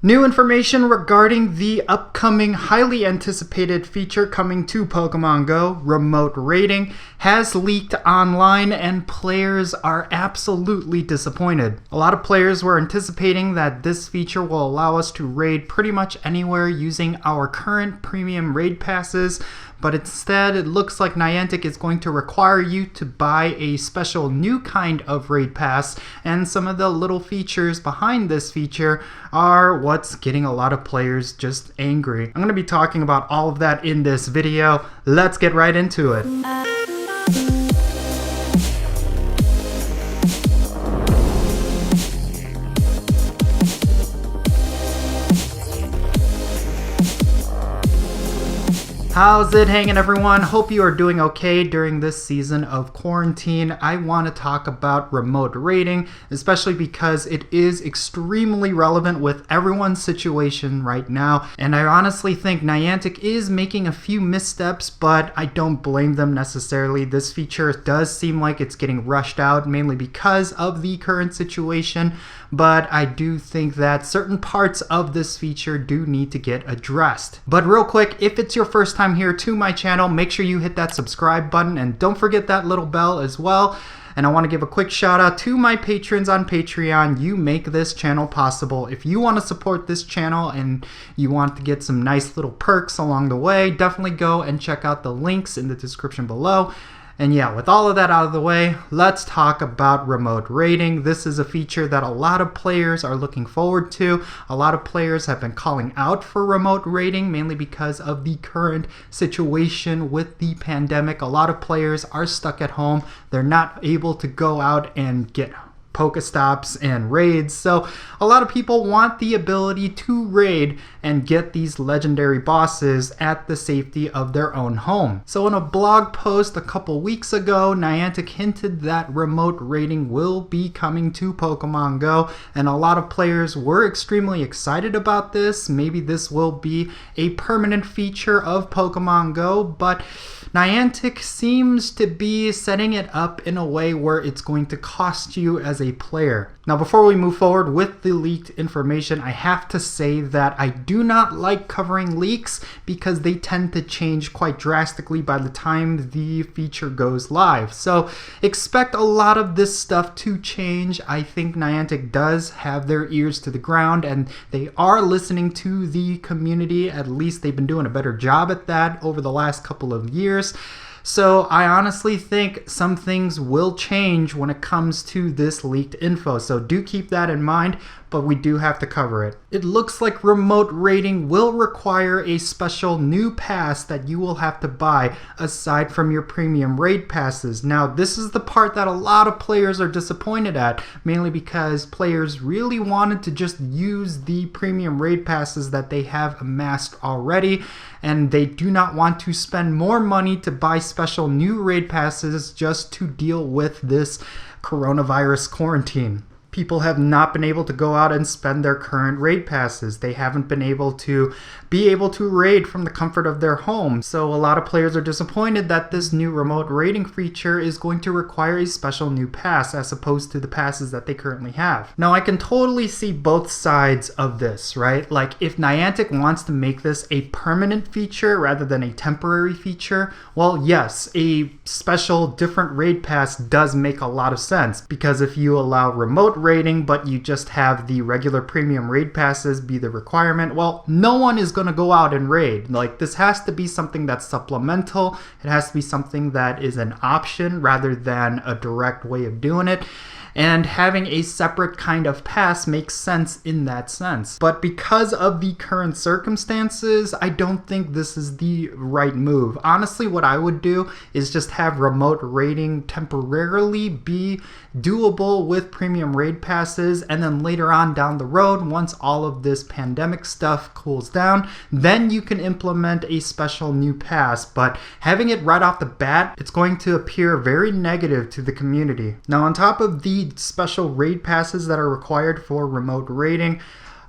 New information regarding the upcoming highly anticipated feature coming to Pokemon Go, remote raiding, has leaked online and players are absolutely disappointed. A lot of players were anticipating that this feature will allow us to raid pretty much anywhere using our current premium raid passes, but instead it looks like Niantic is going to require you to buy a special new kind of raid pass, and some of the little features behind this feature are what's getting a lot of players just angry. I'm going to be talking about all of that in this video. Let's get right into it. How's it hanging, everyone? Hope you are doing okay during this season of quarantine. I want to talk about remote raiding, especially because it is extremely relevant with everyone's situation right now. And I honestly think Niantic is making a few missteps, but I don't blame them necessarily. This feature does seem like it's getting rushed out, mainly because of the current situation. But I do think that certain parts of this feature do need to get addressed. But real quick, if it's your first time here to my channel, make sure you hit that subscribe button and don't forget that little bell as well. And I want to give a quick shout out to my patrons on Patreon. You make this channel possible. If you want to support this channel and you want to get some nice little perks along the way, definitely go and check out the links in the description below. And yeah, with all of that out of the way, let's talk about remote raiding. This is a feature that a lot of players are looking forward to. A lot of players have been calling out for remote raiding, mainly because of the current situation with the pandemic. A lot of players are stuck at home. They're not able to go out and get Pokestops and raids, so a lot of people want the ability to raid and get these legendary bosses at the safety of their own home. So in a blog post a couple weeks ago, Niantic hinted that remote raiding will be coming to Pokemon Go, and a lot of players were extremely excited about this. Maybe this will be a permanent feature of Pokemon Go, but Niantic seems to be setting it up in a way where it's going to cost you as a player. Now, before we move forward with the leaked information, I have to say that I do not like covering leaks because they tend to change quite drastically by the time the feature goes live. So expect a lot of this stuff to change. I think Niantic does have their ears to the ground and they are listening to the community. At least they've been doing a better job at that over the last couple of years. So I honestly think some things will change when it comes to this leaked info. So do keep that in mind, but we do have to cover it. It looks like remote raiding will require a special new pass that you will have to buy aside from your premium raid passes. Now, this is the part that a lot of players are disappointed at, mainly because players really wanted to just use the premium raid passes that they have amassed already, and they do not want to spend more money to buy special new raid passes just to deal with this coronavirus quarantine. People have not been able to go out and spend their current raid passes. They haven't been able to raid from the comfort of their home. So a lot of players are disappointed that this new remote raiding feature is going to require a special new pass as opposed to the passes that they currently have. Now, I can totally see both sides of this, right? Like, if Niantic wants to make this a permanent feature rather than a temporary feature, well, yes, a special different raid pass does make a lot of sense, because if you allow remote raiding but you just have the regular premium raid passes be the requirement, well, no one is going to go out and raid. Like, this has to be something that's supplemental. It has to be something that is an option rather than a direct way of doing it. And having a separate kind of pass makes sense in that sense. But because of the current circumstances, I don't think this is the right move. Honestly, what I would do is just have remote raiding temporarily be doable with premium raid passes, and then later on down the road, once all of this pandemic stuff cools down, then you can implement a special new pass. But having it right off the bat, it's going to appear very negative to the community. Now, on top of the special raid passes that are required for remote raiding,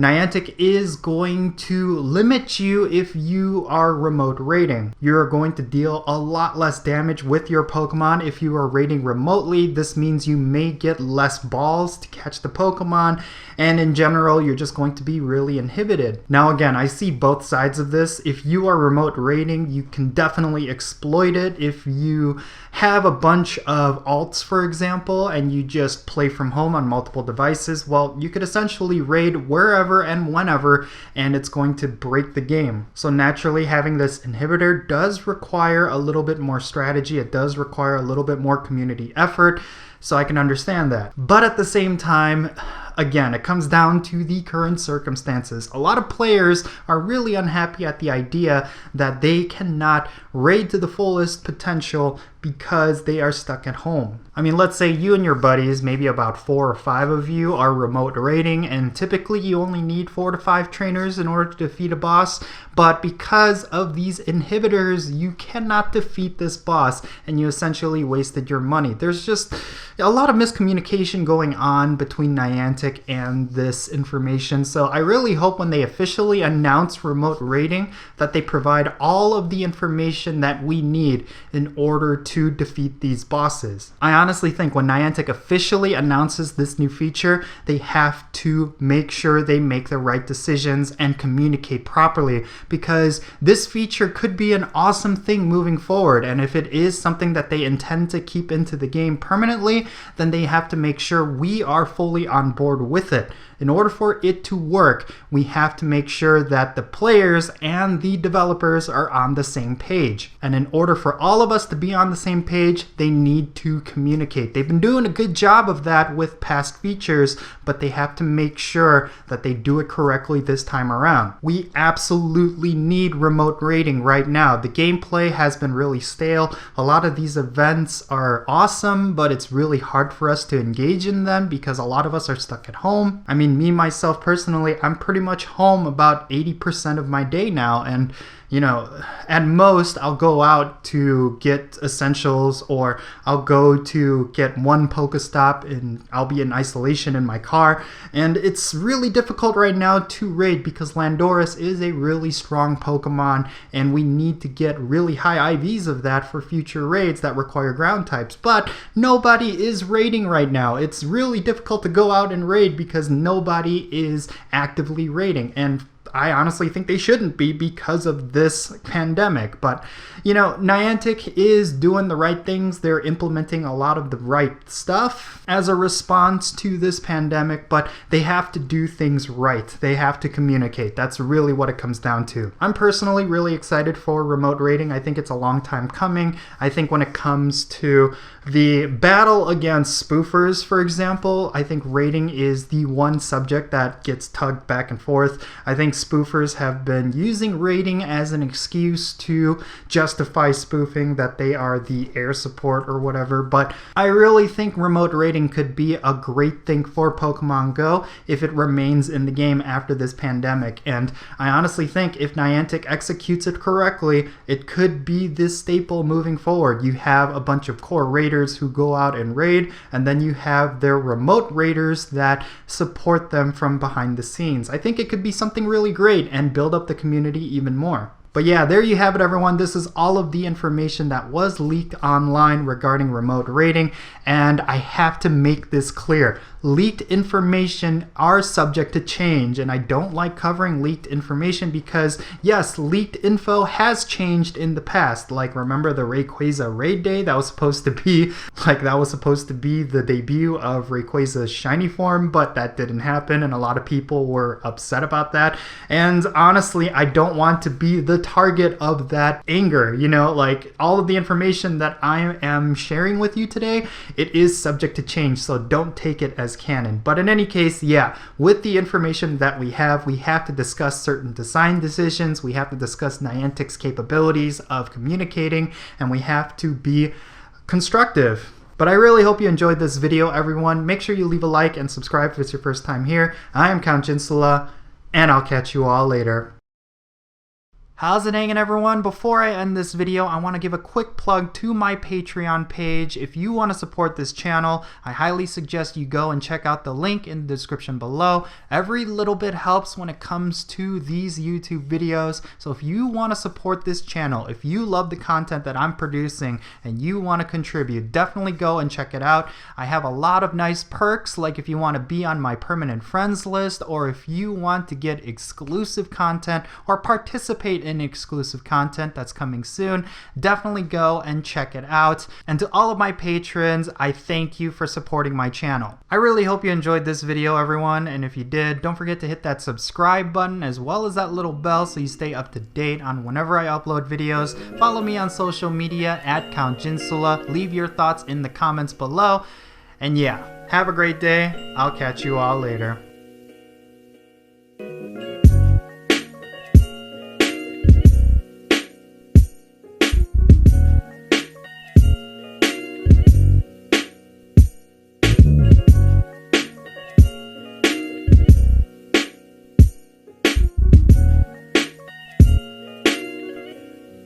Niantic is going to limit you if you are remote raiding. You're going to deal a lot less damage with your Pokemon if you are raiding remotely. This means you may get less balls to catch the Pokemon, and in general, you're just going to be really inhibited. Now again, I see both sides of this. If you are remote raiding, you can definitely exploit it. If you have a bunch of alts, for example, and you just play from home on multiple devices, well, you could essentially raid wherever and whenever, and it's going to break the game. So naturally, having this inhibitor does require a little bit more strategy. It does require a little bit more community effort, so I can understand that. But at the same time, again, it comes down to the current circumstances. A lot of players are really unhappy at the idea that they cannot raid to the fullest potential because they are stuck at home. I mean, let's say you and your buddies, maybe about 4 or 5 of you, are remote raiding, and typically you only need 4 to 5 trainers in order to defeat a boss, but because of these inhibitors, you cannot defeat this boss, and you essentially wasted your money. There's just a lot of miscommunication going on between Niantic and this information, so I really hope when they officially announce remote raiding that they provide all of the information that we need in order to defeat these bosses. I honestly think when Niantic officially announces this new feature, they have to make sure they make the right decisions and communicate properly, because this feature could be an awesome thing moving forward, and if it is something that they intend to keep into the game permanently, then they have to make sure we are fully on board with it. In order for it to work, we have to make sure that the players and the developers are on the same page. And in order for all of us to be on the same page, they need to communicate. They've been doing a good job of that with past features, but they have to make sure that they do it correctly this time around. We absolutely need remote raiding right now. The gameplay has been really stale. A lot of these events are awesome, but it's really hard for us to engage in them because a lot of us are stuck at home. I mean, me, myself, personally, I'm pretty much home about 80% of my day now, and you know, at most I'll go out to get essentials, or I'll go to get one Pokestop, and I'll be in isolation in my car, and it's really difficult right now to raid because Landorus is a really strong Pokemon, and we need to get really high IVs of that for future raids that require ground types, but nobody is raiding right now. It's really difficult to go out and raid because nobody is actively raiding, and I honestly think they shouldn't be because of this pandemic. But, you know, Niantic is doing the right things. They're implementing a lot of the right stuff as a response to this pandemic, but they have to do things right. They have to communicate. That's really what it comes down to. I'm personally really excited for remote raiding. I think it's a long time coming. I think when it comes to the battle against spoofers, for example, I think raiding is the one subject that gets tugged back and forth. I think spoofers have been using raiding as an excuse to justify spoofing that they are the air support or whatever, but I really think remote raiding could be a great thing for Pokemon Go if it remains in the game after this pandemic, and I honestly think if Niantic executes it correctly, it could be this staple moving forward. You have a bunch of core raiders who go out and raid, and then you have their remote raiders that support them from behind the scenes. I think it could be something really great and build up the community even more. But yeah, there you have it, everyone. This is all of the information that was leaked online regarding remote raiding, and I have to make this clear. Leaked information are subject to change, and I don't like covering leaked information because, yes, leaked info has changed in the past. Like, remember the Rayquaza raid day? That was supposed to be the debut of Rayquaza's shiny form, but that didn't happen, and a lot of people were upset about that. And honestly, I don't want to be the target of that anger. You know, like, all of the information that I am sharing with you today, it is subject to change, so don't take it as canon. But in any case, yeah, with the information that we have to discuss certain design decisions, we have to discuss Niantic's capabilities of communicating, and we have to be constructive. But I really hope you enjoyed this video, everyone. Make sure you leave a like and subscribe if it's your first time here. I am Count Jinsula, and I'll catch you all later. How's it hanging, everyone? Before I end this video, I want to give a quick plug to my Patreon page. If you want to support this channel, I highly suggest you go and check out the link in the description below. Every little bit helps when it comes to these YouTube videos. So if you want to support this channel, if you love the content that I'm producing and you want to contribute, definitely go and check it out. I have a lot of nice perks, like if you want to be on my permanent friends list, or if you want to get exclusive content or participate in exclusive content that's coming soon, definitely go and check it out. And to all of my patrons, I thank you for supporting my channel. I really hope you enjoyed this video, everyone, and if you did, don't forget to hit that subscribe button as well as that little bell so you stay up to date on whenever I upload videos. Follow me on social media at Count Jinsula. Leave your thoughts in the comments below. And yeah, have a great day. I'll catch you all later.